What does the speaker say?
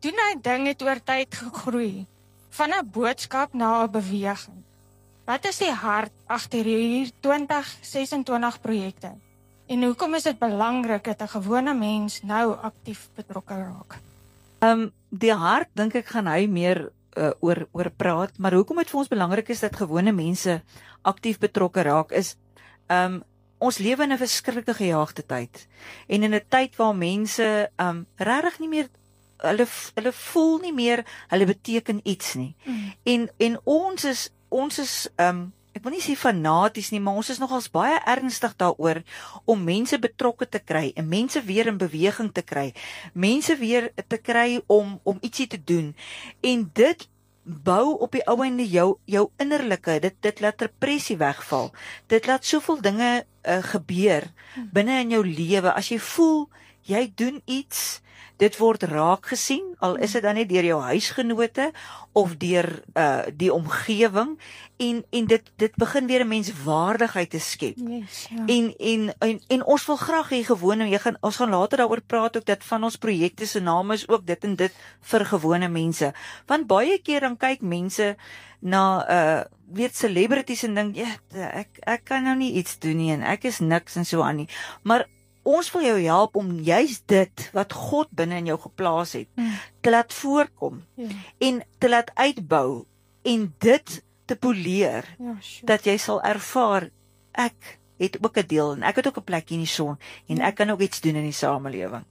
doen hy ding het oor tyd gegroei, van 'n boodskap na 'n beweging. Wat is die hart agter hierdie 2026 projekte? En hoekom is dit belangrik dat 'n gewone mens nou aktief betrokke raak? Die hart, dink ek, gaan hy meer oor praat, maar hoekom dit vir ons belangrik is dat gewone mense aktief betrokke raak, is ons lewe in 'n verskriklike gejaagde tyd. En in 'n tyd waar mense regtig nie meer hulle voel nie meer hulle beteken iets nie. En ons is ek wil nie sê fanaties nie, maar ons is nogals baie ernstig daaroor om mense betrokke te kry en mense weer in beweging te kry. Mense weer te kry om ietsie te doen. En dit bou op die ou einde jou innerlike, dit laat repressie wegval. Dit laat soveel dinge gebeur binne in jou lewe. As jy voel jy doen iets, dit word raak gesien, al is dit dan net deur jou huisgenote of deur die omgewing, en dit begin weer 'n menswaardigheid te skep. Yes, ja. En ons wil graag hê gewone, ons gaan later daaroor praat ook, dat van ons projekte se name is ook dit en dit vir gewone mense. Want baie keer dan kyk mense na celebrities en dink, ek kan nou nie iets doen nie en ek is niks en so aan nie. Maar ons wil jou help om juist dit wat God binne in jou geplaas het, te laat voorkom en te laat uitbou en dit te poleer, dat jy sal ervaar, ek het ook 'n deel en ek het ook 'n plek in die son en ek kan ook iets doen in die samelewing.